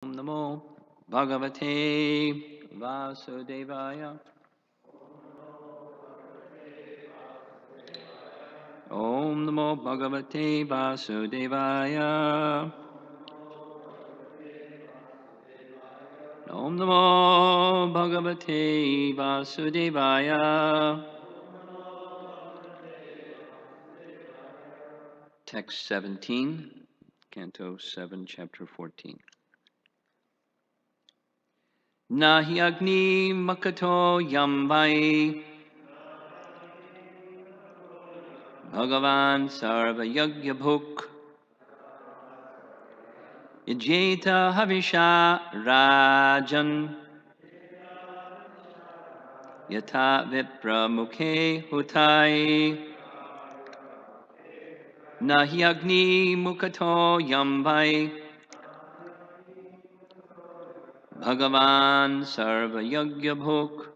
Om Namo Bhagavate Vasudevaya. Om Namo Bhagavate Vasudevaya. Om Namo Bhagavate Vasudevaya. Text 17, Canto 7, Chapter 14. Nahi Agni Makato Yambai Bhagavan Sarva Yagya Bhuk Ijeta Havisha Rajan Yata Vipra Mukhe Hutai Nahi Agni Mukato Yambai Bhagavan Sarva Yagya Bhuk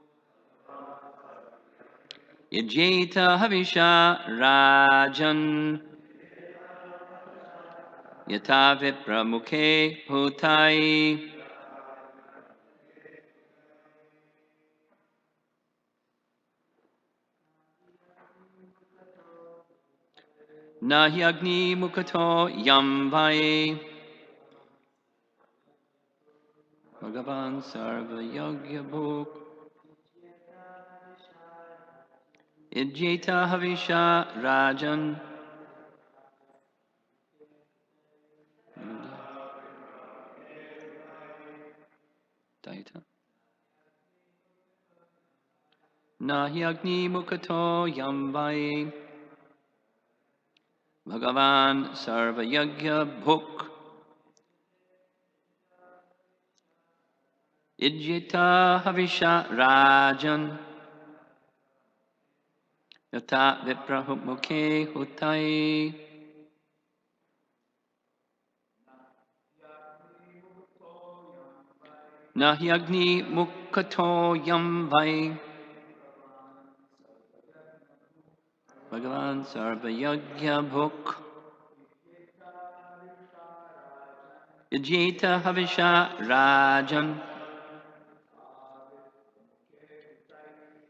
Ijeta Havisha Rajan Yata Vipra Mukhe Hutai. Nahi Agni Mukato Yamvai Bhagavan Sarva Yagya Bhuk Ijeta Havisha Rajan Daita Nahi Agni Mukato Yamvai Bhagavan Sarva Yagya Bhuk Ijeta Havisha Rajan Yata Viprahumukhe Hutai. Nahi Agni Mukato Yamvai Bhagavan Sarva Yagya Bhuk Ijeta Havisha Rajan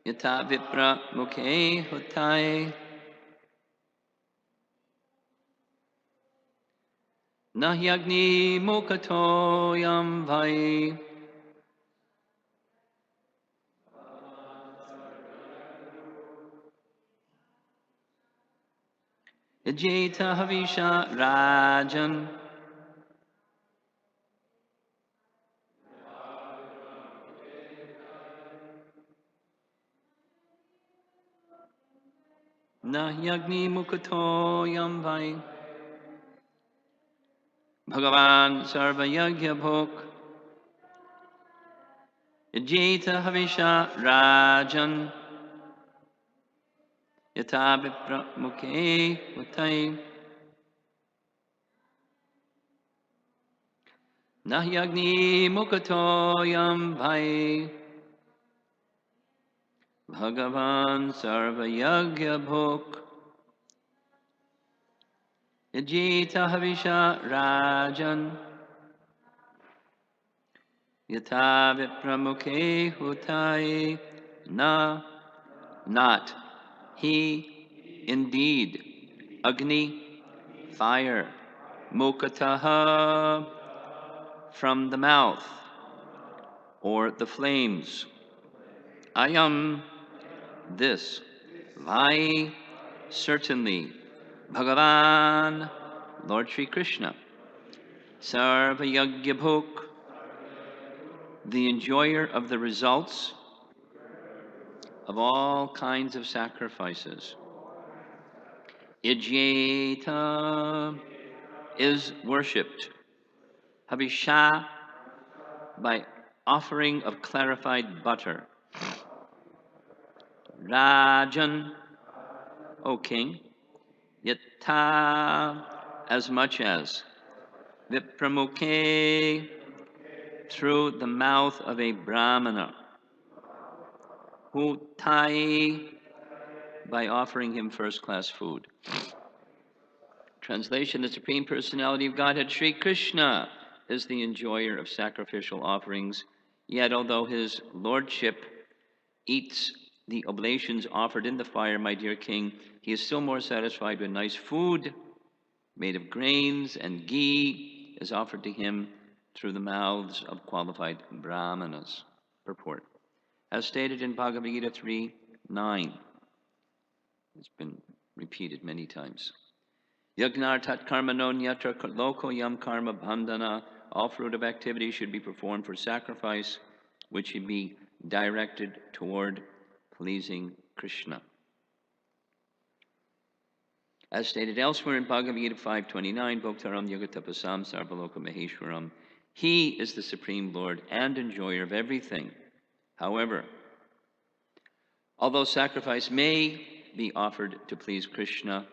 Yata Vipra Mukhe Hutai. Nahi Agni Mukato Yamvai Ijeta Havisha Rajan Nahi Agni Mukato Yamvai Bhagavan Sarva Yagya Bhuk Ijeta Havisha Rajan Yata Vipra Mukhe Hutai. Nahi Agni Mukato Yamvai Bhagavan Sarva Yagya Bhuk Ijeta Havisha Rajan Yata Vipramukhe Hutai. Not he, indeed, Agni, fire, Mukataha, from the mouth, or the flames. Ayam, this, Vai, certainly, Bhagavan, Lord Sri Krishna, Sarva Yagya Bhuk, the enjoyer of the results of all kinds of sacrifices. Ijeta is worshipped. Havisha, by offering of clarified butter. Rajan, O king. Yata, as much as. Vipramukhe, through the mouth of a brahmana. Hutai, by offering him first-class food. Translation: the Supreme Personality of Godhead, Sri Krishna, is the enjoyer of sacrificial offerings, yet although his lordship eats the oblations offered in the fire, my dear king, he is still more satisfied when nice food made of grains and ghee is offered to him through the mouths of qualified brahmanas. Purport. As stated in Bhagavad Gita 3:9, it's been repeated many times. Yagnartat karma no nyatra loko yam karma bandhana. All fruit of activity should be performed for sacrifice, which should be directed toward pleasing Krishna. As stated elsewhere in Bhagavad Gita 5:29, Bhoktaram Yogatapasam Sarvaloka Maheshwaram, he is the Supreme Lord and enjoyer of everything. However, although sacrifice may be offered to please Krishna,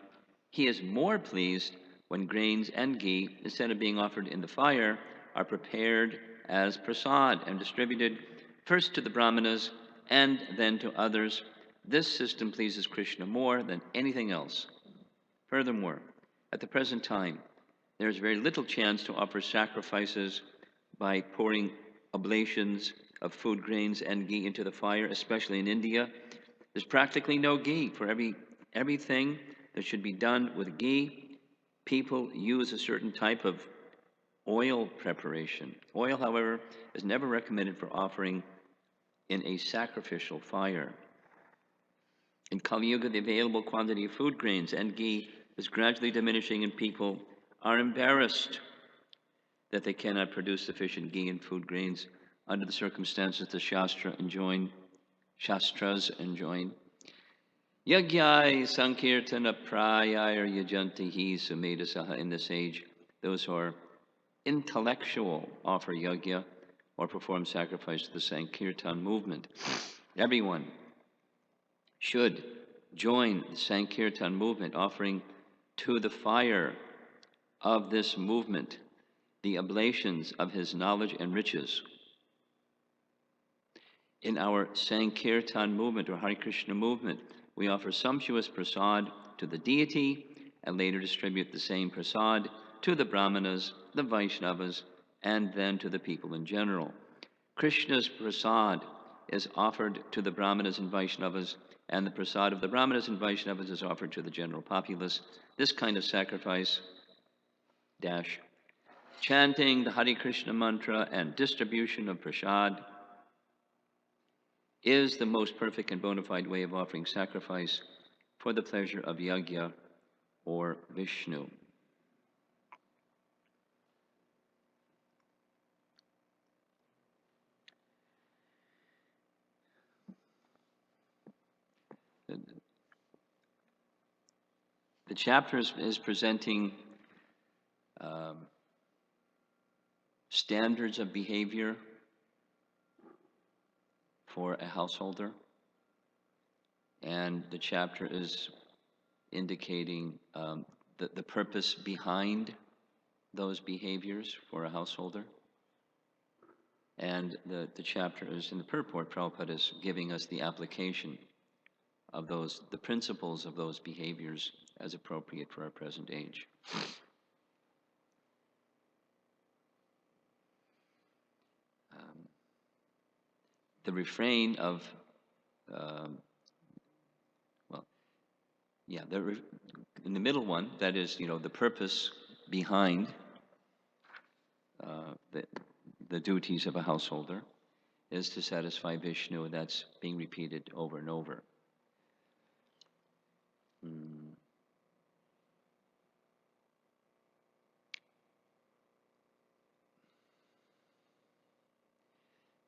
he is more pleased when grains and ghee, instead of being offered in the fire, are prepared as prasad and distributed first to the brahmanas and then to others. This system pleases Krishna more than anything else. Furthermore, at the present time, there is very little chance to offer sacrifices by pouring oblations of food, grains, and ghee into the fire, especially in India. There's practically no ghee. For everything that should be done with ghee, people use a certain type of oil preparation. Oil, however, is never recommended for offering in a sacrificial fire. In Kali Yuga, the available quantity of food, grains, and ghee is gradually diminishing, and people are embarrassed that they cannot produce sufficient ghee and food grains under the circumstances the Shastras enjoin. Yagyai Sankirtana Prayayar Yajantihi Sumedhasaha. In this age, those who are intellectual offer yagya or perform sacrifice to the Sankirtan movement. Everyone should join the Sankirtan movement, offering to the fire of this movement the oblations of his knowledge and riches. In our Sankirtan movement or Hare Krishna movement, we offer sumptuous prasad to the deity and later distribute the same prasad to the brahmanas, the Vaishnavas, and then to the people in general. Krishna's prasad is offered to the brahmanas and Vaishnavas, and the prasad of the brahmanas and Vaishnavas is offered to the general populace. This kind of sacrifice, chanting the Hare Krishna mantra and distribution of prasad, is the most perfect and bona fide way of offering sacrifice for the pleasure of yagya or Vishnu. The chapter is presenting standards of behavior for a householder, and the chapter is indicating the purpose behind those behaviors for a householder. And the chapter is in the purport. Prabhupada is giving us the application of the principles of those behaviors as appropriate for our present age. The refrain of, in the middle one, that is, the purpose behind the duties of a householder is to satisfy Vishnu, and that's being repeated over and over.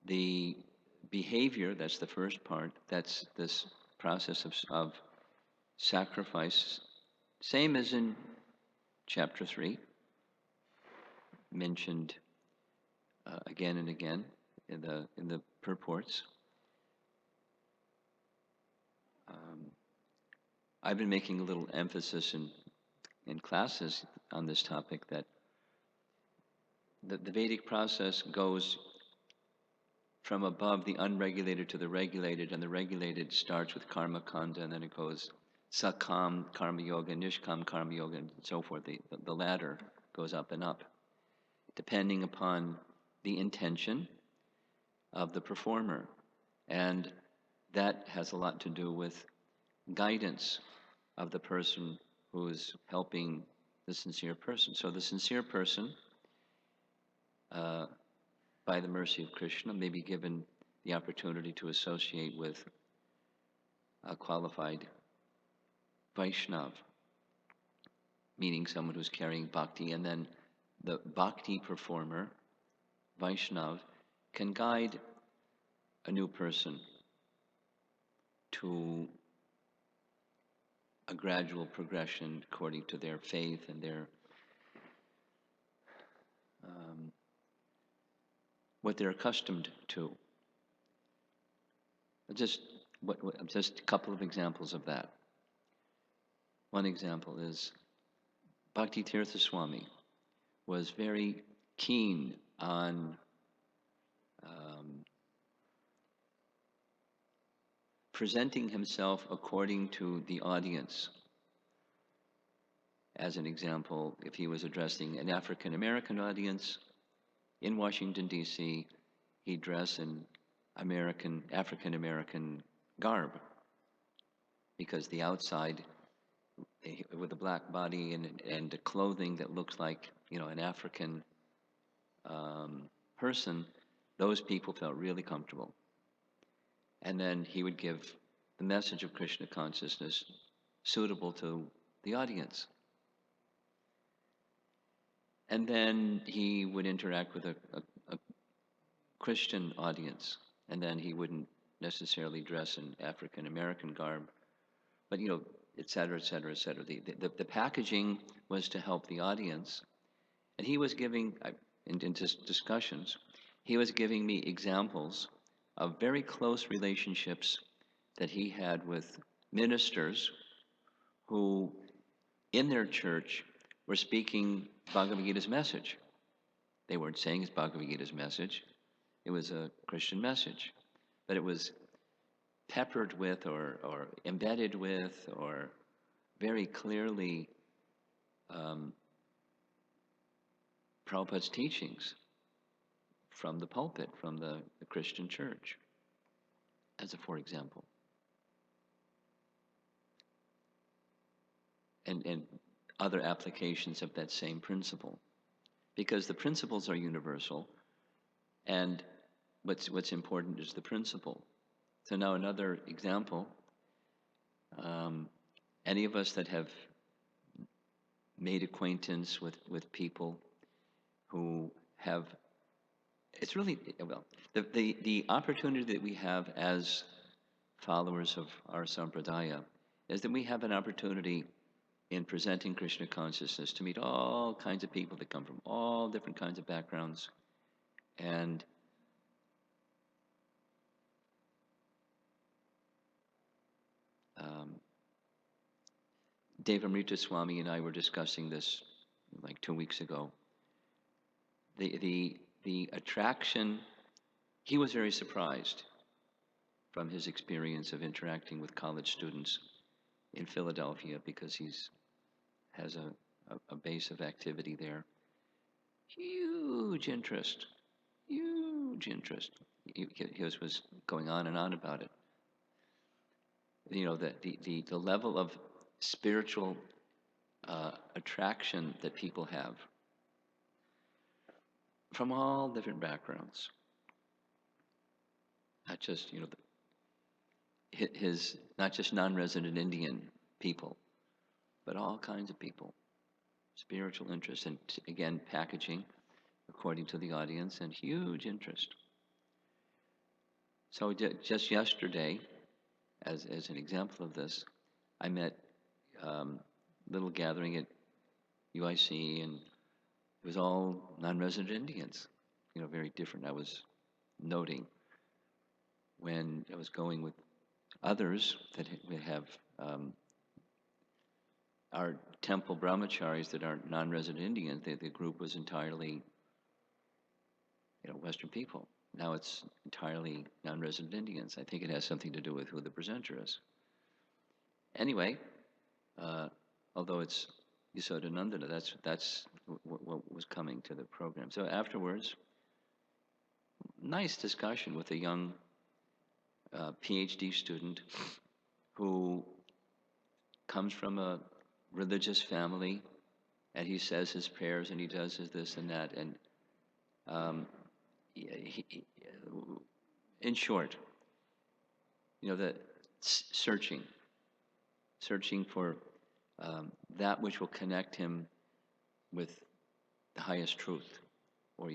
The behavior, that's the first part, that's this process of sacrifice, same as in chapter 3, mentioned again and again in the purports. I've been making a little emphasis in classes on this topic, that the Vedic process goes from above the unregulated to the regulated, and the regulated starts with karma kanda, and then it goes sakam karma yoga, nishkam karma yoga, and so forth. The ladder goes up and up. depending upon the intention of the performer. And that has a lot to do with guidance of the person who is helping the sincere person. So the sincere person, by the mercy of Krishna, may be given the opportunity to associate with a qualified Vaishnav, meaning someone who's carrying bhakti, and then the bhakti performer, Vaishnav, can guide a new person to a gradual progression according to their faith and their what they're accustomed to. Just a couple of examples of that. One example is Bhakti Tirtha Swami was very keen on presenting himself according to the audience. As an example, if he was addressing an African American audience in Washington, D.C., he'd dress in African American garb, because the outside, with a black body and the clothing that looks like, an African person, those people felt really comfortable. And then he would give the message of Krishna consciousness suitable to the audience. And then he would interact with a Christian audience, and then he wouldn't necessarily dress in African American garb, but et cetera, et cetera, et cetera. The packaging was to help the audience, and he was giving, in discussions, he was giving me examples of very close relationships that he had with ministers who, in their church, were speaking Bhagavad Gita's message. They weren't saying it's Bhagavad Gita's message. It was a Christian message. But it was peppered with or embedded with or very clearly Prabhupada's teachings from the pulpit, from the Christian church, as a for example. And other applications of that same principle. Because the principles are universal, and what's important is the principle. So now another example, any of us that have made acquaintance with people who have, it's really, well, the opportunity that we have as followers of our sampradaya is that we have an opportunity in presenting Krishna consciousness to meet all kinds of people that come from all different kinds of backgrounds. And Devamrita Swami and I were discussing this like 2 weeks ago. The attraction, he was very surprised from his experience of interacting with college students in Philadelphia, because has a base of activity there. Huge interest. He was going on and on about it. The level of spiritual attraction that people have from all different backgrounds. Not just, not just non-resident Indian people, but all kinds of people. Spiritual interest, and again, packaging according to the audience, and huge interest. So just yesterday, as an example of this, I met little gathering at UIC, and it was all non-resident Indians, very different. I was noting when I was going with others that have our temple brahmacharis that are non-resident Indians. The group was entirely, Western people. Now it's entirely non-resident Indians. I think it has something to do with who the presenter is. Anyway, although it's Yasodanandana, that's what was coming to the program. So afterwards, nice discussion with a young PhD student who comes from a religious family, and he says his prayers and he does his this and that, and he, in short, the searching for that which will connect him with the highest truth, or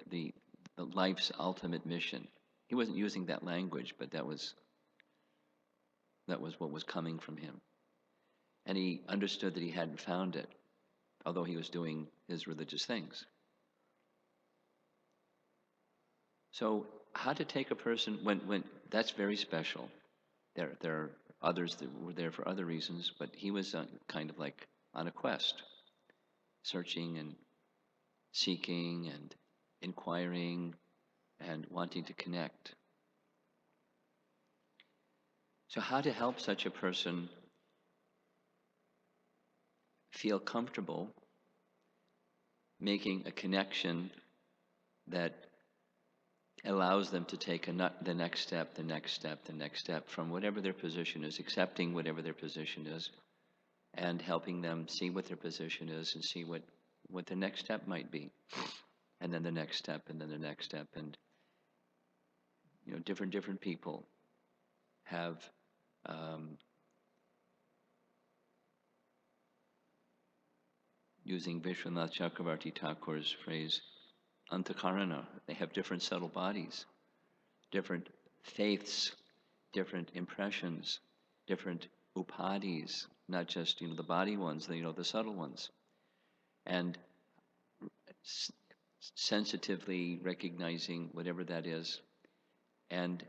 the life's ultimate mission. He wasn't using that language, but that was what was coming from him, and he understood that he hadn't found it, although he was doing his religious things. So how to take a person when that's very special. There are others that were there for other reasons, but he was kind of like on a quest, searching and seeking and inquiring and wanting to connect. So how to help such a person feel comfortable making a connection that allows them to take the next step, the next step, the next step from whatever their position is, accepting whatever their position is, and helping them see what their position is and see what the next step might be, and then the next step, and then the next step. And different people have using Vishwanath Chakravarti Thakur's phrase, antakarana, they have different subtle bodies, different faiths, different impressions, different upadhis, not just the body ones, the subtle ones, and sensitively recognizing whatever that is, and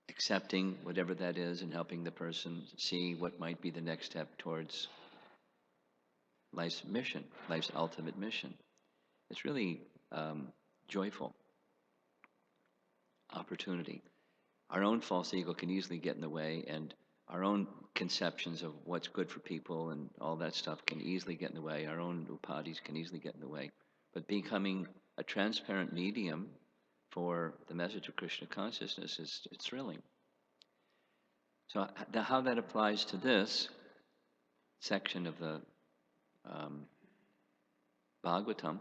accepting whatever that is, and helping the person see what might be the next step towards life's mission, life's ultimate mission. It's really joyful opportunity. Our own false ego can easily get in the way, and our own conceptions of what's good for people and all that stuff can easily get in the way. Our own upadhis can easily get in the way. But becoming a transparent medium for the message of Krishna consciousness is thrilling. So how that applies to this section of the Bhagavatam,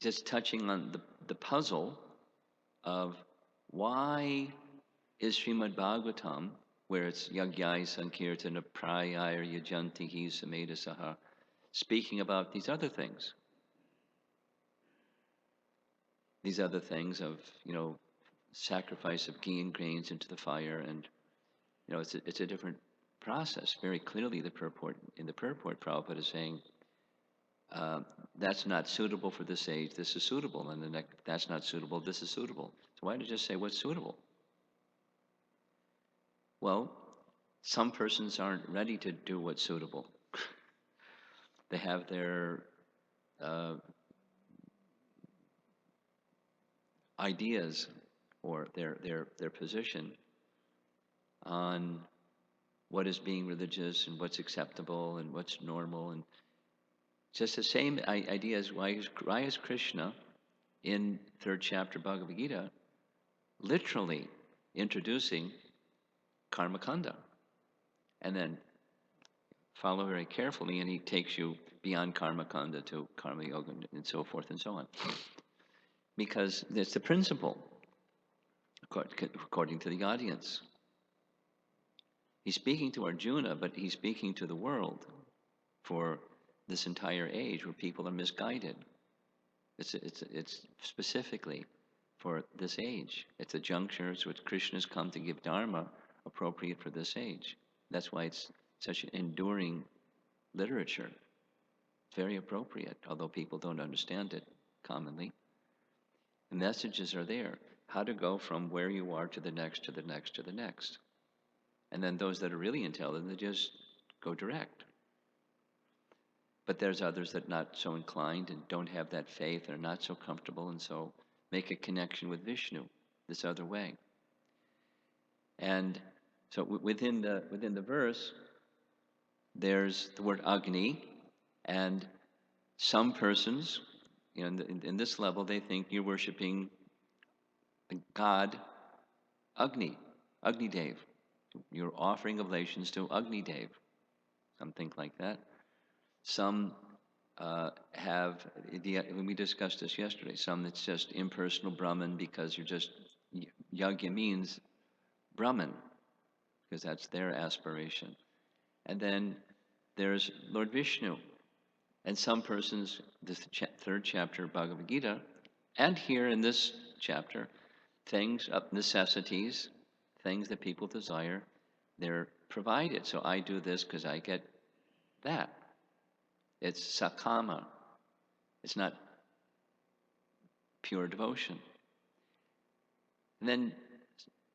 just touching on the puzzle of why is Srimad Bhagavatam, where it's Yagyai Sankirtana Prayaya Yajantihi Samedasaha, speaking about these other things. These other things of, sacrifice of ghee and grains into the fire, and, it's a different process. Very clearly, in the purport, Prabhupada is saying, that's not suitable for this age, this is suitable, and the next, that's not suitable, this is suitable. So why not just say what's suitable? Well, some persons aren't ready to do what's suitable. They have their ideas or their position on what is being religious and what's acceptable and what's normal, and just the same idea as why is Krishna in 3rd chapter Bhagavad Gita literally introducing karma kanda, and then follow very carefully, and he takes you beyond karma kanda to karma yoga and so forth and so on, because it's the principle according to the audience. He's speaking to Arjuna, but he's speaking to the world for this entire age where people are misguided. It's specifically for this age. It's a juncture at which Krishna's come to give Dharma appropriate for this age. That's why it's such an enduring literature. It's very appropriate, although people don't understand it commonly. The messages are there. How to go from where you are to the next, to the next, to the next. And then those that are really intelligent, they just go direct. But there's others that are not so inclined and don't have that faith, are not so comfortable, and so make a connection with Vishnu this other way. And so within the verse, there's the word Agni, and some persons, in this level, they think you're worshiping the god Agni, Agni Dev. You're offering oblations to Agni Dev, something like that. Some when we discussed this yesterday, some it's just impersonal Brahman because Yagya means Brahman, because that's their aspiration. And then there's Lord Vishnu. And some persons, this third chapter of Bhagavad Gita, and here in this chapter, things, necessities, things that people desire, they're provided. So I do this because I get that. It's sakama. It's not pure devotion. And then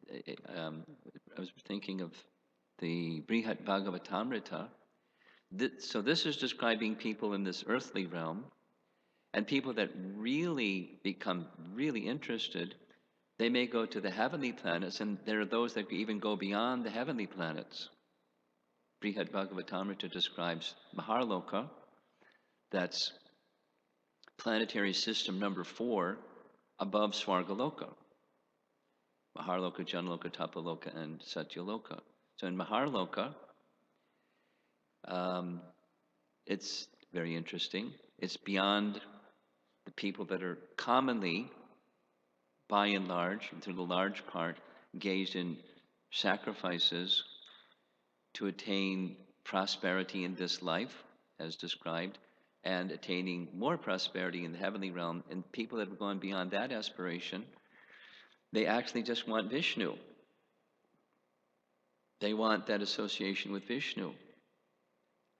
I was thinking of the Brihat Bhagavatamrita. So this is describing people in this earthly realm, and people that really become really interested, they may go to the heavenly planets, and there are those that even go beyond the heavenly planets. Brihad Bhagavatamrita describes Maharloka, that's planetary system number 4 above Svargaloka. Maharloka, Janaloka, Tapaloka, and Satyaloka. So in Maharloka, it's very interesting. It's beyond the people that are commonly, by and large, through the large part, engaged in sacrifices to attain prosperity in this life, as described, and attaining more prosperity in the heavenly realm. And people that have gone beyond that aspiration, they actually just want Vishnu. They want that association with Vishnu.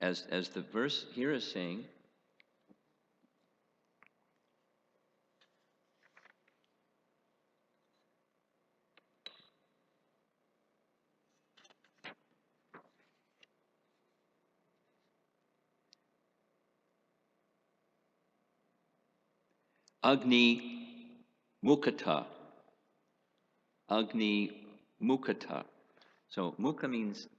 As the verse here is saying, Agni Mukata. Agni Mukata. So Mukha means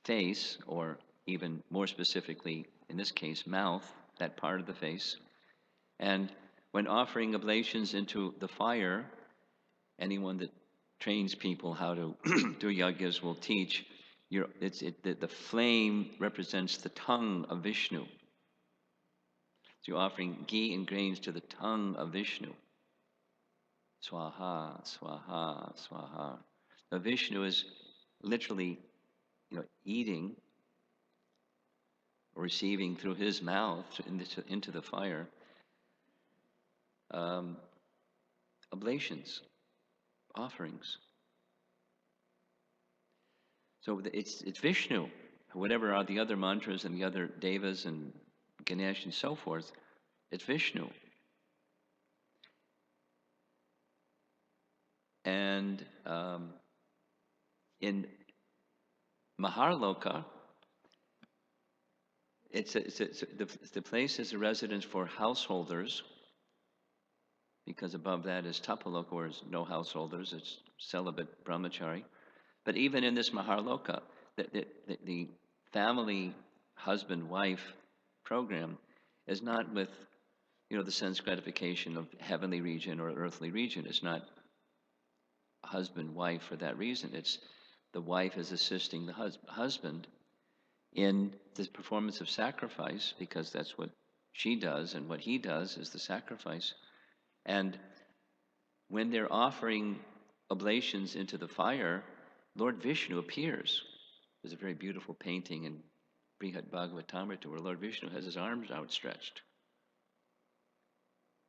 face, or even more specifically, in this case, mouth, that part of the face. And when offering oblations into the fire, anyone that trains people how to do yagyas will teach, the flame represents the tongue of Vishnu. So you're offering ghee and grains to the tongue of Vishnu. Swaha, swaha, swaha. Now Vishnu is literally, eating or receiving through his mouth into the fire oblations, offerings. So it's Vishnu. Whatever are the other mantras and the other devas and Ganesh and so forth, it's Vishnu. And in Maharloka, the place is a residence for householders, because above that is Tapaloka, where there's no householders, it's celibate brahmachari. But even in this Maharloka, the family husband-wife program is not with, the sense gratification of heavenly region or earthly region. It's not husband-wife for that reason. It's the wife is assisting the husband in the performance of sacrifice, because that's what she does, and what he does is the sacrifice. And when they're offering oblations into the fire, Lord Vishnu appears. There's a very beautiful painting in Brihat Bhagavatamrita where Lord Vishnu has his arms outstretched.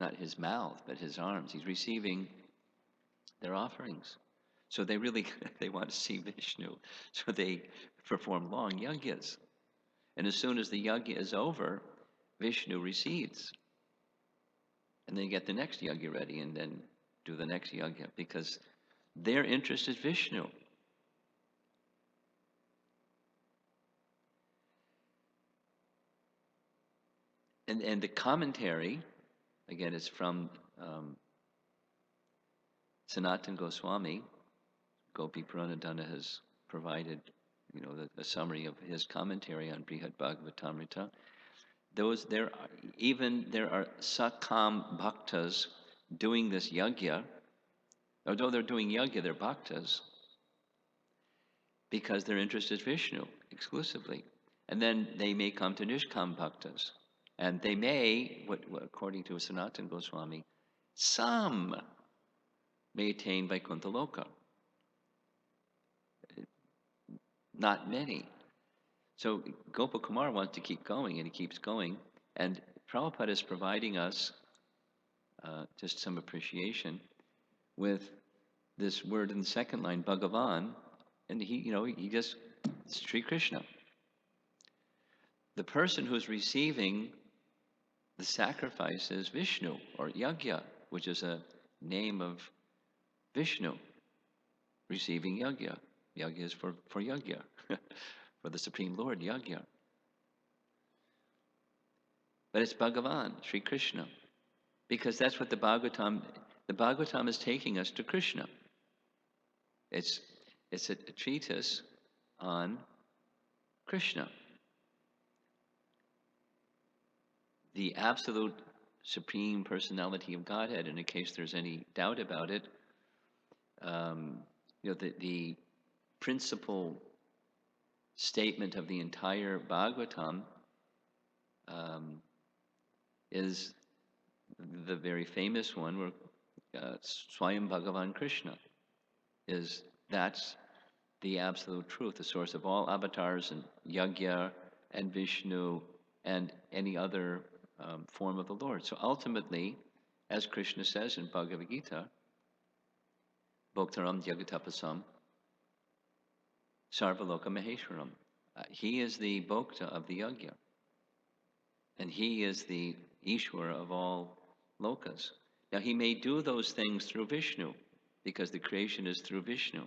Not his mouth, but his arms. He's receiving their offerings. So they want to see Vishnu. So they perform long yagyas. And as soon as the yagya is over, Vishnu recedes. And they get the next yagya ready and then do the next yagya, because their interest is Vishnu. And the commentary, again, it's from Sanatana Goswami. Gopi Pranadana has provided the summary of his commentary on Brihad Bhagavatamrita. There are Sakam Bhaktas doing this yajna. Although they're doing yajna, they're bhaktas because their interest is Vishnu exclusively. And then they may come to Nishkam Bhaktas. And they may, according to Sanatana Goswami, some may attain Vaikuntha Loka. Not many. So Gopakumar wants to keep going, and he keeps going. And Prabhupada is providing us just some appreciation with this word in the second line, Bhagavan, and he just, Sri Krishna. The person who's receiving the sacrifice is Vishnu, or Yajna, which is a name of Vishnu, receiving Yajna. Yajna is for Yajna, for the Supreme Lord, Yajna. But it's Bhagavan, Sri Krishna, because that's what the Bhagavatam is taking us to Krishna. It's a treatise on Krishna, the absolute Supreme Personality of Godhead. And in case there's any doubt about it, the principal statement of the entire Bhagavatam is the very famous one where Swayam Bhagavan Krishna that's the absolute truth, the source of all avatars and Yajna and Vishnu and any other form of the Lord. So ultimately, as Krishna says in Bhagavad Gita, Bhoktaram Jagatapasam Sarvaloka Maheshwaram. He is the Bhokta of the Yajna. And he is the Ishwara of all lokas. Now he may do those things through Vishnu, because the creation is through Vishnu.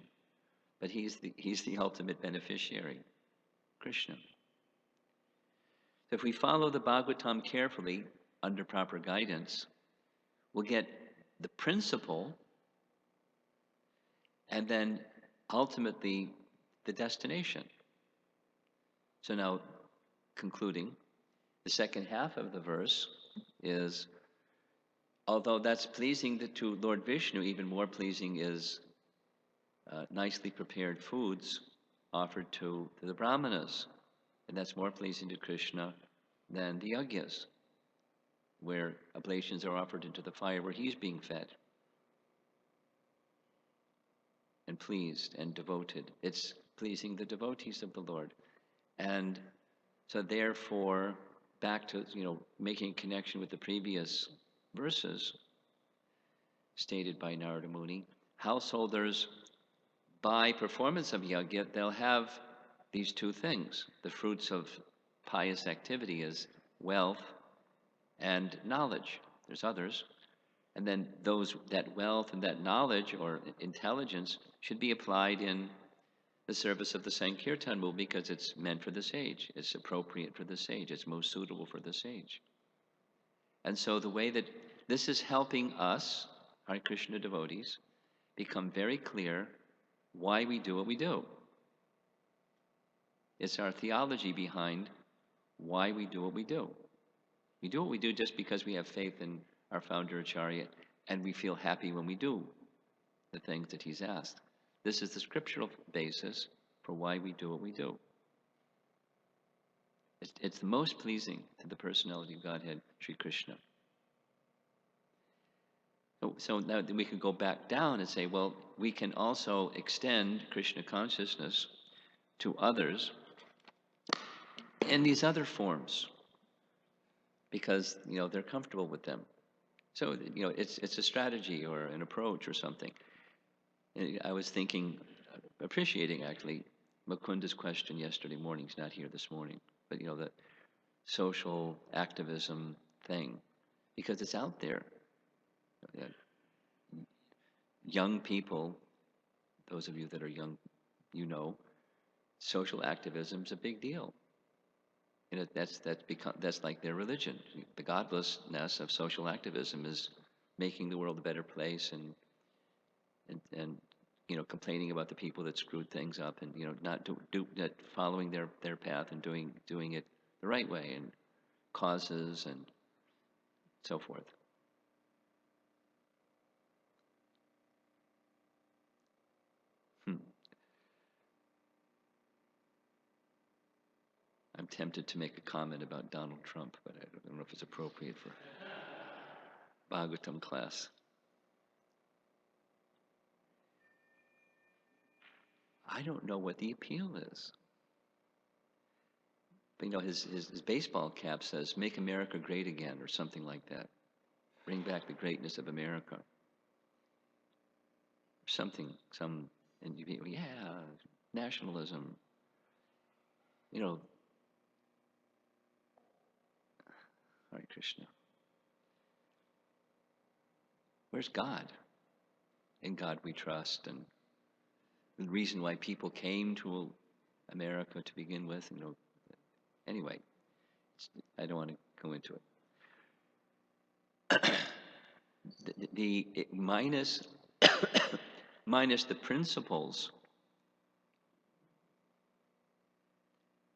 But he's the ultimate beneficiary, Krishna. So if we follow the Bhagavatam carefully, under proper guidance, we'll get the principle and then ultimately the destination. So now, concluding, the second half of the verse is, although that's pleasing to Lord Vishnu, even more pleasing is nicely prepared foods offered to the Brahmanas. And that's more pleasing to Krishna than the yajnas, where oblations are offered into the fire where he's being fed and pleased and devoted. It's pleasing the devotees of the Lord. And so therefore, back to making a connection with the previous verses stated by Narada Muni, householders, by performance of yajna, they'll have these two things. The fruits of pious activity is wealth and knowledge. There's others. And then that wealth and that knowledge or intelligence should be applied in the service of the Sankirtan movement, because it's meant for this age. It's appropriate for this age. It's most suitable for this age. And so the way that this is helping us, Hare Krishna devotees, become very clear why we do what we do. It's our theology behind why we do what we do. We do what we do just because we have faith in our founder Acharya, and we feel happy when we do the things that he's asked. This is the scriptural basis for why we do what we do. It's the most pleasing to the personality of Godhead, Sri Krishna. So now we can go back down and say, well, we can also extend Krishna consciousness to others in these other forms, because they're comfortable with them. So it's a strategy or an approach or something. And I was appreciating actually Mukunda's question yesterday morning. He's not here this morning, but the social activism thing, because it's out there. Young people, those of you that are young, social activism is a big deal. That's like their religion. The godlessness of social activism is making the world a better place and complaining about the people that screwed things up, and not not following their path and doing it the right way, and causes and so forth. Hmm. I'm tempted to make a comment about Donald Trump, but I don't know if it's appropriate for Bhagavatam class. I don't know what the appeal is. But his baseball cap says, "Make America Great Again," or something like that. Bring back the greatness of America. And yeah, nationalism. Hare Krishna. Where's God? In God we trust, and the reason why people came to America to begin with. Anyway, I don't want to go into it. Minus minus the principles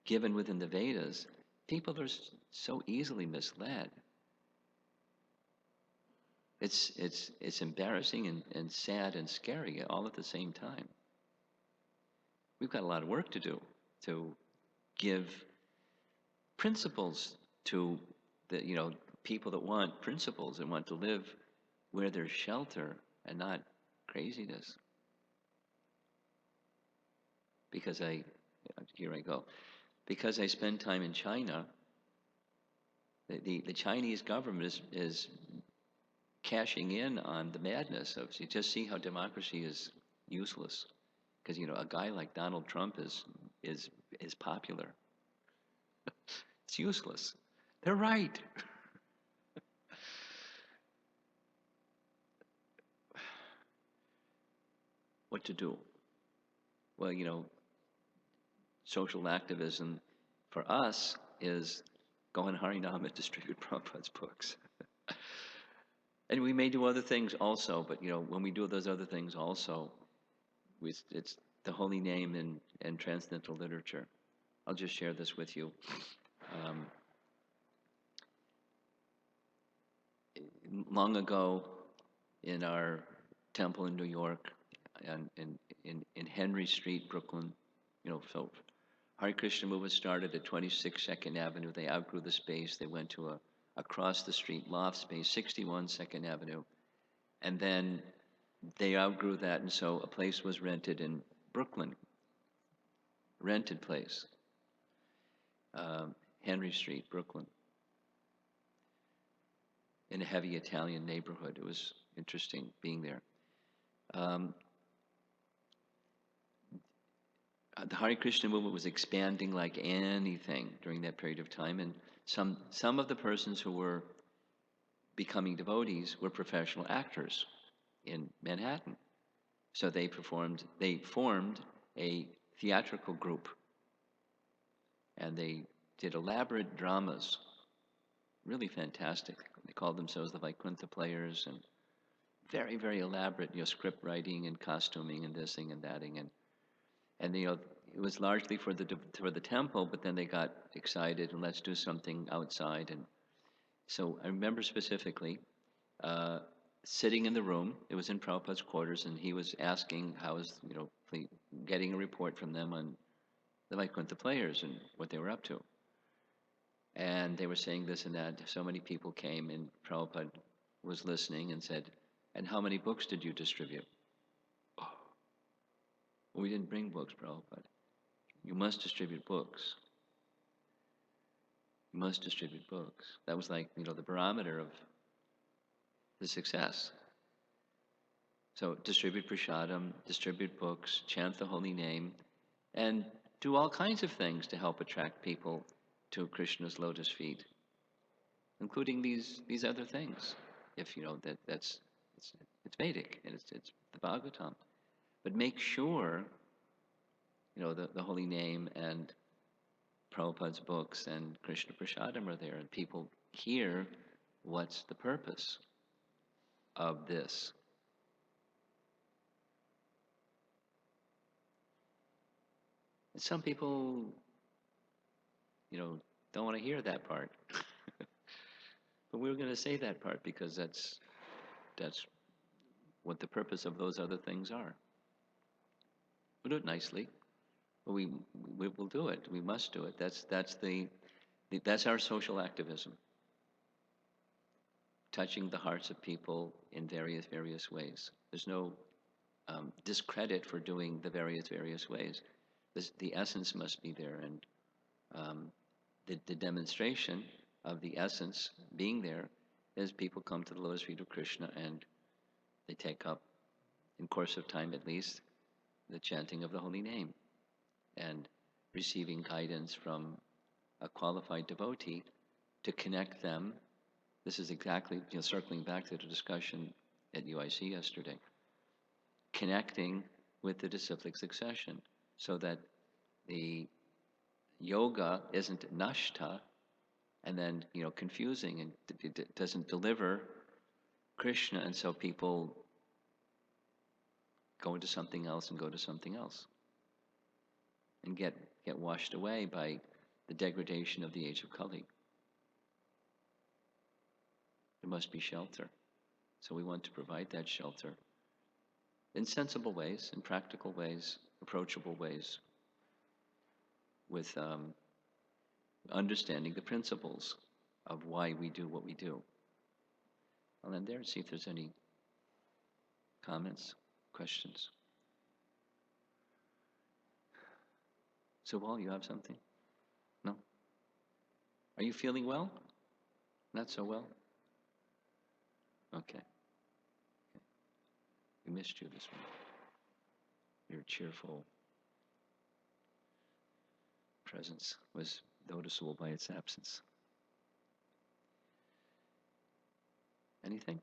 given within the Vedas, people are so easily misled. It's embarrassing and sad and scary all at the same time. We've got a lot of work to do to give principles to the people that want principles and want to live where there's shelter and not craziness. Because here I go. Because I spend time in China, the Chinese government is cashing in on the madness of. You just see how democracy is useless. Because a guy like Donald Trump is popular. It's useless. They're right. What to do? Well, social activism for us is go in Harinam and distribute Prabhupada's books. And we may do other things also, but when we do those other things also, it's the holy name and transcendental literature. I'll just share this with you. Long ago, in our temple in New York, and in Henry Street, Brooklyn, so Hare Krishna movement started at 26 Second Avenue. They outgrew the space. They went to across the street loft space, 61 Second Avenue, and then they outgrew that, and so a place was rented in Brooklyn. Rented place, Henry Street, Brooklyn, in a heavy Italian neighborhood. It was interesting being there. The Hare Krishna movement was expanding like anything during that period of time, and some of the persons who were becoming devotees were professional actors in Manhattan. So they formed a theatrical group, and they did elaborate dramas, really fantastic. They called themselves the Vaikuntha Players, and very, very elaborate, script writing and costuming and this thing and thatting, and it was largely for the temple, but then they got excited and let's do something outside. And so I remember specifically sitting in the room. It was in Prabhupada's quarters, and he was asking getting a report from them on the Vaikuntha Players and what they were up to. And they were saying this and that. So many people came, and Prabhupada was listening and said, "And how many books did you distribute?" "Oh, we didn't bring books, Prabhupada." "You must distribute books. You must distribute books." That was like, the barometer of the success. So distribute prasadam, distribute books, chant the holy name, and do all kinds of things to help attract people to Krishna's lotus feet, including these other things. If that's it's Vedic and it's the Bhagavatam, but make sure the holy name and Prabhupada's books and Krishna Prasadam are there, and people hear what's the purpose of this. Some people, don't want to hear that part. But we're going to say that part because that's what the purpose of those other things are. We'll do it nicely, but we will do it. We must do it. That's our social activism, touching the hearts of people in various ways. There's no discredit for doing the various ways. The essence must be there, and the demonstration of the essence being there is people come to the lotus feet of Krishna and they take up, in course of time at least, the chanting of the holy name and receiving guidance from a qualified devotee to connect them. This is exactly, circling back to the discussion at UIC yesterday, connecting with the disciplic succession so that the yoga isn't nashta and then, confusing, and it doesn't deliver Krishna, and so people go into something else and go to something else and get washed away by the degradation of the age of Kali. There must be shelter. So we want to provide that shelter in sensible ways, in practical ways, approachable ways, with understanding the principles of why we do what we do. I'll end there and see if there's any comments, questions. So, Paul, you have something? No? Are you feeling well? Not so well? Okay. We missed you this morning. Your cheerful presence was noticeable by its absence. Anything?